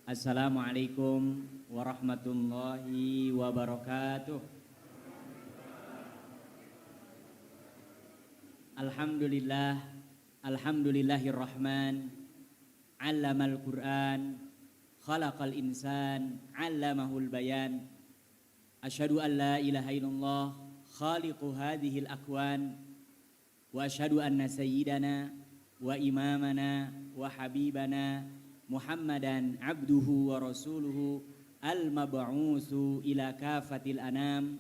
Assalamualaikum warahmatullahi wabarakatuh. Alhamdulillah, alhamdulillahirrahman, 'allamal Qur'an, khalaqal insan, 'allamahul bayan. Asyhadu an la ilaha illallah, khaliqu hadhil akwan, wa asyhadu anna sayyidana wa imamana wa habibana Muhammadan abduhu wa rasuluhu al-mab'usu ila kafatil anam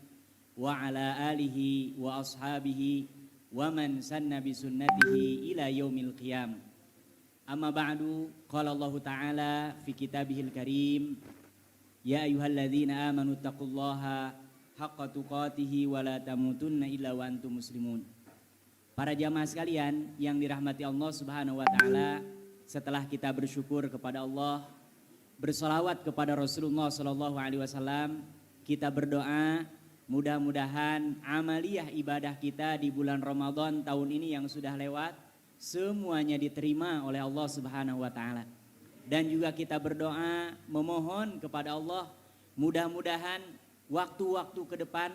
wa ala alihi wa ashabihi wa man sanna bi sunnatihi ila yaumil qiyam. Amma ba'du, qala Allah ta'ala fi kitabihil karim, ya ayyuhalladzina amanu taqullaha haqqa tuqatihi wa la tamutunna illa wa antum muslimun. Para jamaah sekalian yang dirahmati Allah Subhanahu wa taala, setelah kita bersyukur kepada Allah, bersolawat kepada Rasulullah Sallallahu Alaihi Wasallam, kita berdoa mudah-mudahan amaliyah ibadah kita di bulan Ramadan tahun ini yang sudah lewat semuanya diterima oleh Allah Subhanahu Wa Taala. Dan juga kita berdoa memohon kepada Allah mudah-mudahan waktu-waktu ke depan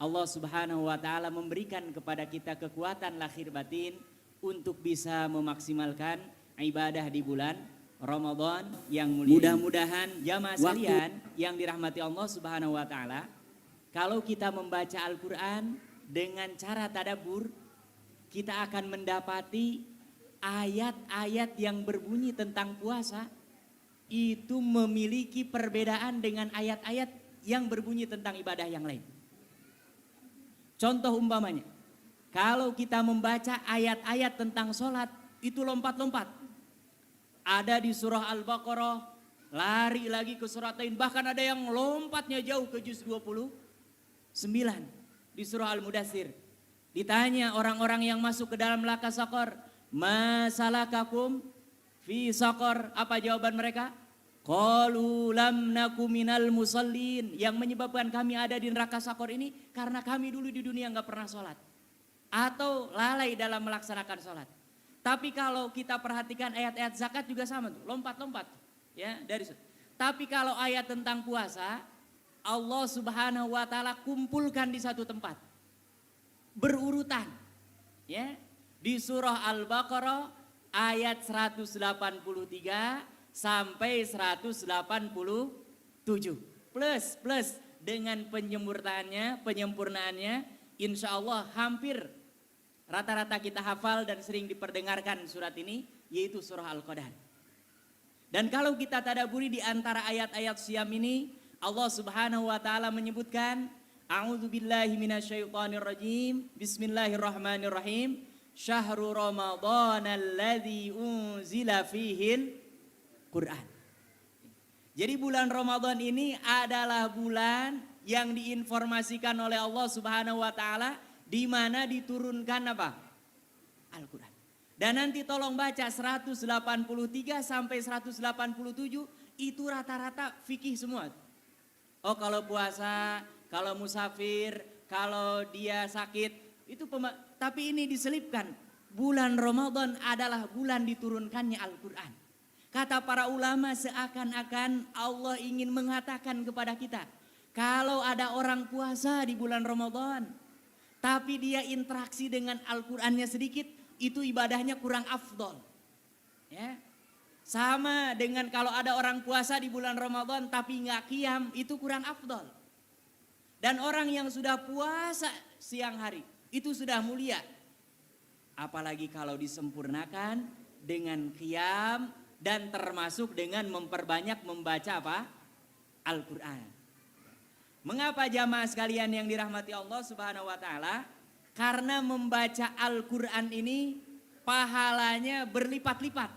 Allah Subhanahu Wa Taala memberikan kepada kita kekuatan lahir batin untuk bisa memaksimalkan ibadah di bulan Ramadan yang mulia. Mudah-mudahan jamaah sekalian yang dirahmati Allah Subhanahu wa taala, kalau kita membaca Al-Qur'an dengan cara tadabbur, kita akan mendapati ayat-ayat yang berbunyi tentang puasa itu memiliki perbedaan dengan ayat-ayat yang berbunyi tentang ibadah yang lain. Contoh umpamanya, kalau kita membaca ayat-ayat tentang sholat, itu lompat-lompat. Ada di surah Al-Baqarah, lari lagi ke surat lain. Bahkan ada yang lompatnya jauh ke juz 29 di surah Al-Mudaththir. Ditanya orang-orang yang masuk ke dalam neraka Saqar, masalakakum fi Saqar? Apa jawaban mereka? Qalu lam naku minal musallin. Yang menyebabkan kami ada di neraka Saqar ini karena kami dulu di dunia nggak pernah sholat atau lalai dalam melaksanakan sholat. Tapi kalau kita perhatikan ayat-ayat zakat juga sama tuh, lompat-lompat ya dari situ. Tapi kalau ayat tentang puasa, Allah Subhanahu wa taala kumpulkan di satu tempat. Berurutan. Ya. Di surah Al-Baqarah ayat 183 sampai 187. Plus dengan penyempurnaannya insya Allah hampir rata-rata kita hafal dan sering diperdengarkan surat ini, yaitu surah Al-Qadar. Dan kalau kita tadabburi di antara ayat-ayat Syiyam ini, Allah Subhanahu wa taala menyebutkan, a'udzubillahi minasyaitonirrajim, bismillahirrahmanirrahim, syahrul ramadhanalladzi unzila fihil Qur'an. Jadi bulan Ramadan ini adalah bulan yang diinformasikan oleh Allah Subhanahu wa taala di mana diturunkan apa? Al-Qur'an. Dan nanti tolong baca 183 sampai 187 itu rata-rata fikih semua. Oh kalau puasa, kalau musafir, kalau dia sakit, itu tapi ini diselipkan. Bulan Ramadan adalah bulan diturunkannya Al-Qur'an. Kata para ulama seakan-akan Allah ingin mengatakan kepada kita, kalau ada orang puasa di bulan Ramadan tapi dia interaksi dengan Al-Qur'annya sedikit, itu ibadahnya kurang afdol. Ya. Sama dengan kalau ada orang puasa di bulan Ramadan tapi nggak qiyam, itu kurang afdol. Dan orang yang sudah puasa siang hari, itu sudah mulia. Apalagi kalau disempurnakan dengan qiyam dan termasuk dengan memperbanyak membaca apa? Al-Qur'an. Mengapa jamaah sekalian yang dirahmati Allah Subhanahu wa taala? Karena membaca Al-Qur'an ini pahalanya berlipat-lipat.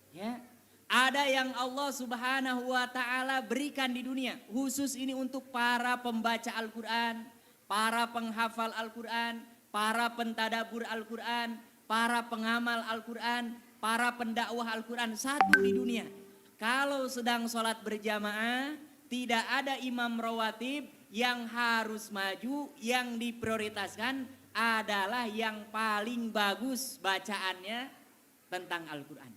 Ya. Ada yang Allah Subhanahu wa taala berikan di dunia, khusus ini untuk para pembaca Al-Qur'an, para penghafal Al-Qur'an, para pentadabbur Al-Qur'an, para pengamal Al-Qur'an, para pendakwah Al-Qur'an, satu di dunia. Kalau sedang sholat berjamaah, tidak ada imam rawatib yang harus maju, yang diprioritaskan adalah yang paling bagus bacaannya tentang Al-Quran.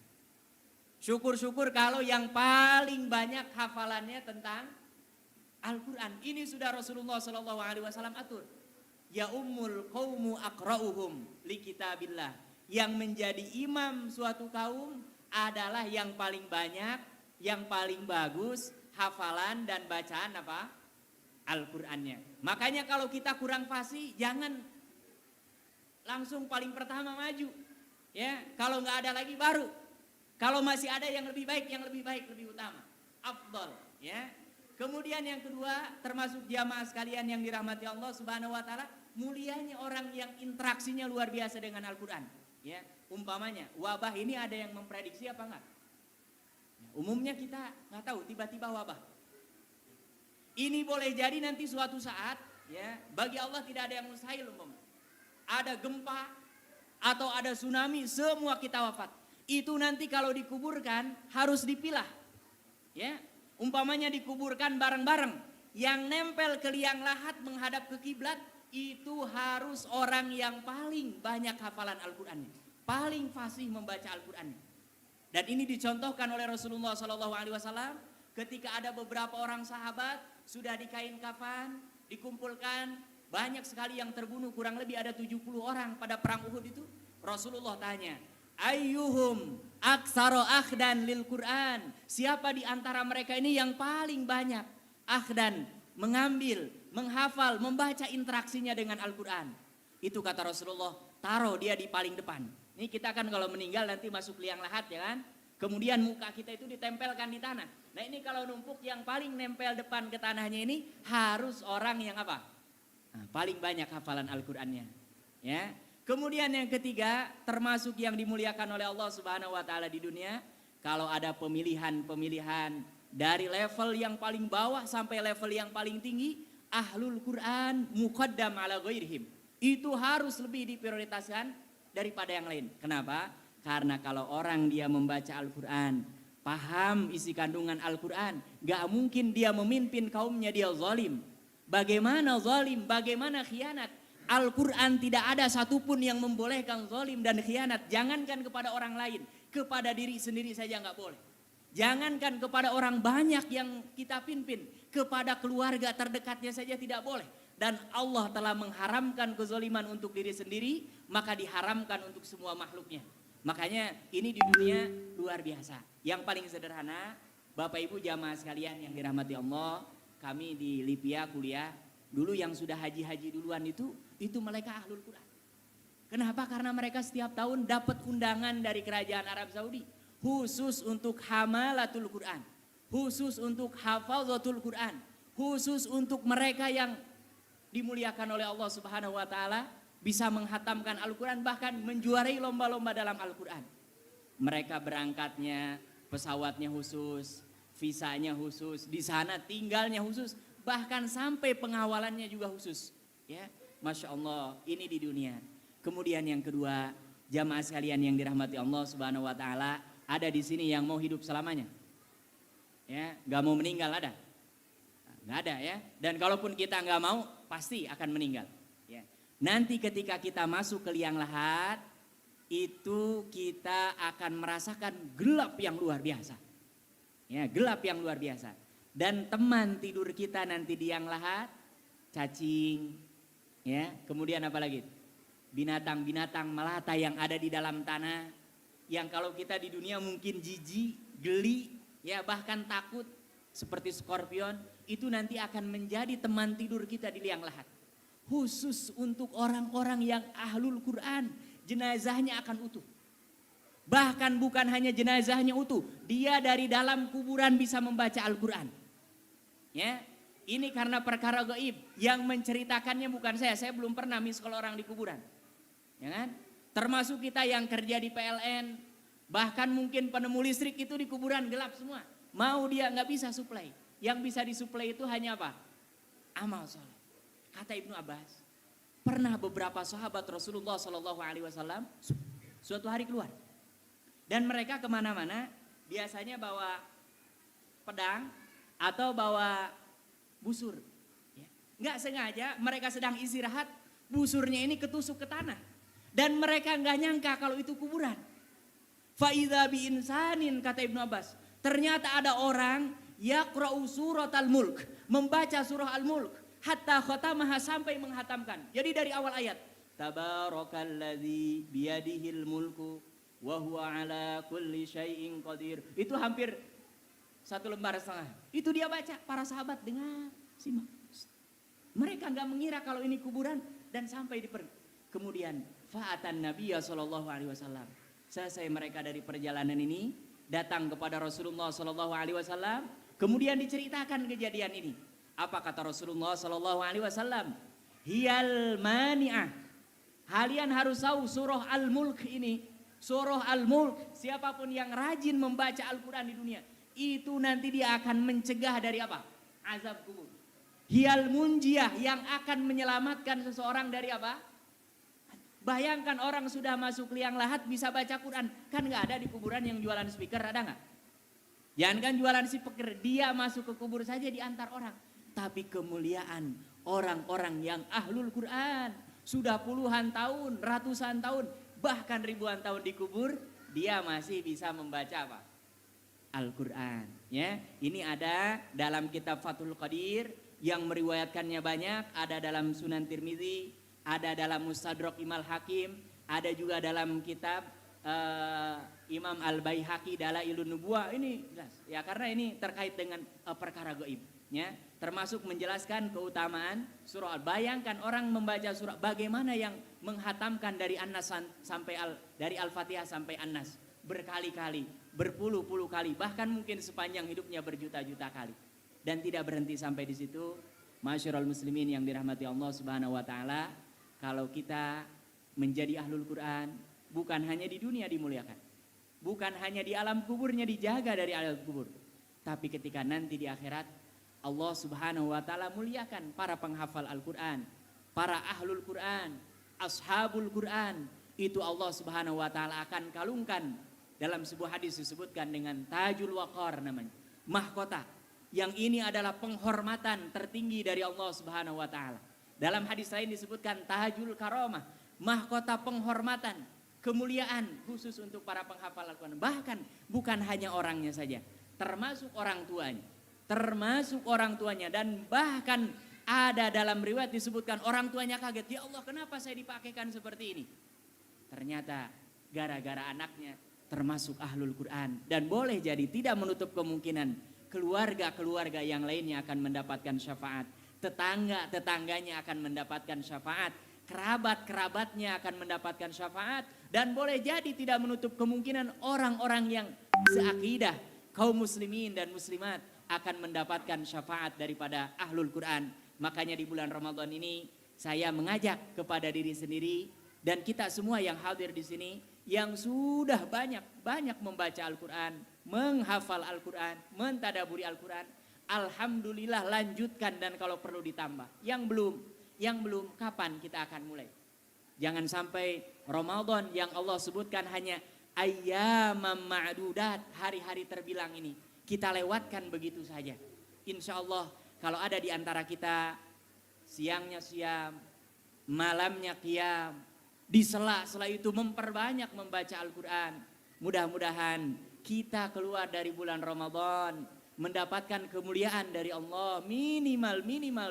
Syukur-syukur kalau yang paling banyak hafalannya tentang Al-Quran. Ini sudah Rasulullah SAW atur. Ya ummul qawmu aqra'uhum li kitabillah. Yang menjadi imam suatu kaum adalah yang paling banyak, yang paling bagus hafalan dan bacaan apa? Al-Qur'annya. Makanya kalau kita kurang fasih, jangan langsung paling pertama maju. Ya, kalau nggak ada lagi baru. Kalau masih ada yang lebih baik, lebih utama. Afdal, ya. Kemudian yang kedua, termasuk jamaah sekalian yang dirahmati Allah Subhanahu wa taala, mulianya orang yang interaksinya luar biasa dengan Al-Qur'an, ya. Umpamanya, wabah ini ada yang memprediksi apa enggak? Umumnya kita nggak tahu, tiba-tiba wabah. Ini boleh jadi nanti suatu saat, ya, bagi Allah tidak ada yang mustahil, umpamanya. Ada gempa atau ada tsunami, semua kita wafat. Itu nanti kalau dikuburkan harus dipilah. Ya, umpamanya dikuburkan bareng-bareng. Yang nempel ke liang lahat menghadap ke kiblat itu harus orang yang paling banyak hafalan Al-Qur'annya, paling fasih membaca Al-Qur'annya. Dan ini dicontohkan oleh Rasulullah SAW ketika ada beberapa orang sahabat sudah dikain kafan, dikumpulkan, banyak sekali yang terbunuh, kurang lebih ada 70 orang pada perang Uhud itu. Rasulullah tanya, ayyuhum aksaro akhdan lil Quran. Siapa di antara mereka ini yang paling banyak akhdan, mengambil, menghafal, membaca interaksinya dengan Al-Quran. Itu kata Rasulullah, taruh dia di paling depan. Ini kita kan kalau meninggal nanti masuk liang lahat, ya kan. Kemudian muka kita itu ditempelkan di tanah. Nah ini kalau numpuk yang paling nempel depan ke tanahnya ini harus orang yang apa? Nah, paling banyak hafalan Al-Qurannya. Ya. Kemudian yang ketiga, termasuk yang dimuliakan oleh Allah Subhanahu wa taala di dunia, kalau ada pemilihan-pemilihan dari level yang paling bawah sampai level yang paling tinggi, ahlul Quran muqaddam ala ghairihim. Itu harus lebih diprioritaskan daripada yang lain. Kenapa? Karena kalau orang dia membaca Al-Quran, paham isi kandungan Al-Quran, gak mungkin dia memimpin kaumnya dia zalim. Bagaimana zalim, bagaimana khianat? Al-Quran tidak ada satupun yang membolehkan zalim dan khianat. Jangankan kepada orang lain, kepada diri sendiri saja nggak boleh. Jangankan kepada orang banyak yang kita pimpin, kepada keluarga terdekatnya saja tidak boleh. Dan Allah telah mengharamkan kezaliman untuk diri sendiri, maka diharamkan untuk semua makhluknya. Makanya ini di dunia luar biasa. Yang paling sederhana, Bapak Ibu jamaah sekalian yang dirahmati Allah, kami di Lipia kuliah, dulu yang sudah haji-haji duluan itu mereka ahlul Quran. Kenapa? Karena mereka setiap tahun dapat undangan dari kerajaan Arab Saudi. Khusus untuk hamalatul Quran. Khusus untuk hafazatul Quran. Khusus untuk mereka yang dimuliakan oleh Allah Subhanahu wa taala, bisa menghatamkan Al-Quran, bahkan menjuarai lomba-lomba dalam Al-Quran. Mereka berangkatnya, pesawatnya khusus, visanya khusus, di sana tinggalnya khusus, bahkan sampai pengawalannya juga khusus. Ya, Masya Allah, ini di dunia. Kemudian yang kedua, jamaah sekalian yang dirahmati Allah Subhanahu wa taala, ada di sini yang mau hidup selamanya. Ya, nggak mau meninggal ada? Nggak ada ya. Dan kalaupun kita nggak mau, pasti akan meninggal. Ya. Nanti ketika kita masuk ke liang lahat, itu kita akan merasakan gelap yang luar biasa. Ya, gelap yang luar biasa. Dan teman tidur kita nanti di liang lahat, cacing, ya. Kemudian apa lagi? Binatang-binatang melata yang ada di dalam tanah, yang kalau kita di dunia mungkin jijik, geli, ya bahkan takut, seperti skorpion, itu nanti akan menjadi teman tidur kita di liang lahat. Khusus untuk orang-orang yang ahlul Quran, jenazahnya akan utuh. Bahkan bukan hanya jenazahnya utuh, dia dari dalam kuburan bisa membaca Al-Quran. Ya, ini karena perkara gaib, yang menceritakannya bukan saya belum pernah miskol orang di kuburan. Ya kan? Termasuk kita yang kerja di PLN, bahkan mungkin penemu listrik itu di kuburan gelap semua. Mau dia nggak bisa suplai. Yang bisa disuplai itu hanya apa? Amal soleh. Kata Ibnu Abbas, pernah beberapa sahabat Rasulullah SAW suatu hari keluar. Dan mereka kemana-mana biasanya bawa pedang atau bawa busur. Ya. Nggak sengaja mereka sedang istirahat, busurnya ini ketusuk ke tanah. Dan mereka nggak nyangka kalau itu kuburan. Fa idza bi insanin, kata Ibnu Abbas, ternyata ada orang yaqra'u surat al-mulk, membaca surah al-mulk hatta khatamaha, sampai menghatamkan. Jadi dari awal ayat, tabarakalladzi biyadihil mulku wa huwa ala kulli syai'in qadir. Itu hampir 1 lembar setengah. Itu dia baca, para sahabat dengar, simak. Mereka enggak mengira kalau ini kuburan dan sampai di kemudian fa'atan Nabiya sallallahu alaihi wasallam. Selesai mereka dari perjalanan ini, datang kepada Rasulullah sallallahu alaihi wasallam, kemudian diceritakan kejadian ini. Apa kata Rasulullah sallallahu alaihi wasallam? Hiyal mani'ah. Kalian harus tahu surah Al-Mulk ini. Surah Al-Mulk, siapapun yang rajin membaca Al-Quran di dunia, itu nanti dia akan mencegah dari apa? Azab kubur. Hiyal munjiyah, yang akan menyelamatkan seseorang dari apa? Bayangkan orang sudah masuk liang lahat bisa baca Quran. Kan gak ada di kuburan yang jualan speaker, ada gak? Jangan kan jualan speaker, dia masuk ke kubur saja diantar orang. Tapi kemuliaan orang-orang yang ahlul Quran, sudah puluhan tahun, ratusan tahun, bahkan ribuan tahun di kubur, dia masih bisa membaca apa? Al-Quran. Ya, ini ada dalam kitab Fathul Qadir yang meriwayatkannya banyak, ada dalam Sunan Tirmizi, ada dalam Mustadrak Imam Hakim, ada juga dalam kitab Imam Al-Baihaqi Dalailun Nubuwah. Ini jelas ya, karena ini terkait dengan perkara gaib, ya, termasuk menjelaskan keutamaan surah. Bayangkan orang membaca surah, bagaimana yang menghatamkan dari An-Nas sampai dari Al-Fatihah sampai An-Nas berkali-kali, berpuluh-puluh kali, bahkan mungkin sepanjang hidupnya berjuta-juta kali. Dan tidak berhenti sampai di situ. Masyarul muslimin yang dirahmati Allah Subhanahu wa taala, kalau kita menjadi ahlul Quran, bukan hanya di dunia dimuliakan, bukan hanya di alam kuburnya dijaga dari alam kubur, tapi ketika nanti di akhirat Allah Subhanahu wa taala muliakan para penghafal Al-Quran, para ahlul Quran, ashabul Quran. Itu Allah Subhanahu wa taala akan kalungkan. Dalam sebuah hadis disebutkan dengan tajul waqar, namanya mahkota. Yang ini adalah penghormatan tertinggi dari Allah Subhanahu wa taala. Dalam hadis lain disebutkan tajul karamah, mahkota penghormatan, kemuliaan khusus untuk para penghafal Al-Quran. Bahkan bukan hanya orangnya saja, termasuk orang tuanya. Termasuk orang tuanya, dan bahkan ada dalam riwayat disebutkan orang tuanya kaget, ya Allah kenapa saya dipakaikan seperti ini? Ternyata gara-gara anaknya termasuk ahlul Quran. Dan boleh jadi tidak menutup kemungkinan keluarga-keluarga yang lainnya akan mendapatkan syafaat, tetangga-tetangganya akan mendapatkan syafaat, kerabat-kerabatnya akan mendapatkan syafaat, dan boleh jadi tidak menutup kemungkinan orang-orang yang seakidah, kaum muslimin dan muslimat akan mendapatkan syafaat daripada ahlul Quran. Makanya di bulan Ramadan ini saya mengajak kepada diri sendiri dan kita semua yang hadir di sini yang sudah banyak membaca Al-Quran, menghafal Al-Quran, mentadaburi Al-Quran, alhamdulillah lanjutkan, dan kalau perlu ditambah. Yang belum kapan kita akan mulai? Jangan sampai Ramadan yang Allah sebutkan hanya ayyamam ma'dudat, hari-hari terbilang ini kita lewatkan begitu saja. Insya Allah kalau ada di antara kita siangnya siam, malamnya qiyam, di sela-sela itu memperbanyak membaca Al-Quran. Mudah-mudahan kita keluar dari bulan Ramadan mendapatkan kemuliaan dari Allah. Minimal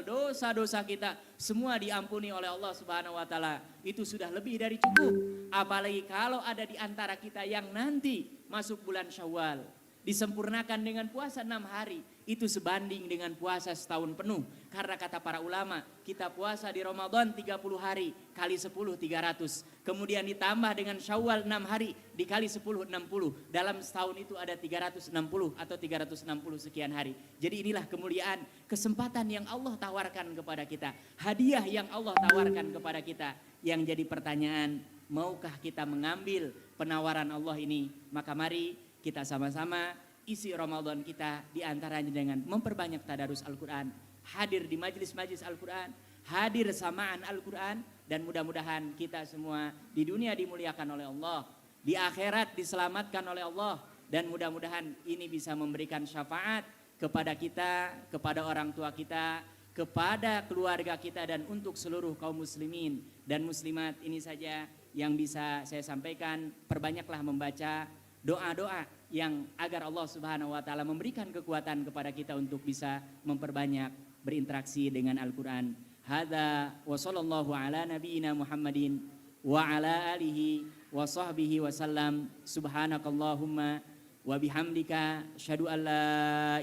dosa-dosa kita semua diampuni oleh Allah Subhanahu wa taala. Itu sudah lebih dari cukup. Apalagi kalau ada di antara kita yang nanti masuk bulan Syawal, disempurnakan dengan puasa 6 hari, itu sebanding dengan puasa setahun penuh. Karena kata para ulama, kita puasa di Ramadan 30 hari, kali 10 300. Kemudian ditambah dengan Syawal 6 hari, dikali 10 60. Dalam setahun itu ada 360 atau 360 sekian hari. Jadi inilah kemuliaan, kesempatan yang Allah tawarkan kepada kita, hadiah yang Allah tawarkan kepada kita. Yang jadi pertanyaan, maukah kita mengambil penawaran Allah ini? Maka mari kita sama-sama isi Ramadan kita diantaranya dengan memperbanyak tadarus Al-Quran, hadir di majelis-majelis Al-Quran, hadir samaan Al-Quran, dan mudah-mudahan kita semua di dunia dimuliakan oleh Allah, di akhirat diselamatkan oleh Allah, dan mudah-mudahan ini bisa memberikan syafaat kepada kita, kepada orang tua kita, kepada keluarga kita, dan untuk seluruh kaum muslimin dan muslimat. Ini saja yang bisa saya sampaikan. Perbanyaklah membaca, doa-doa yang agar Allah Subhanahu wa taala memberikan kekuatan kepada kita untuk bisa memperbanyak berinteraksi dengan Al-Qur'an. Hadza wa sallallahu ala nabiyyina Muhammadin wa ala alihi wa sahbihi wasallam. Subhanakallahumma wa bihamdika asyhadu an la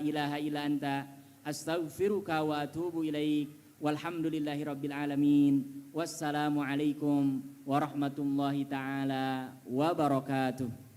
ilaha illa anta astaghfiruka wa atubu ilaik. Walhamdulillahi rabbil alamin. Wassalamu alaikum warahmatullahi taala wabarakatuh.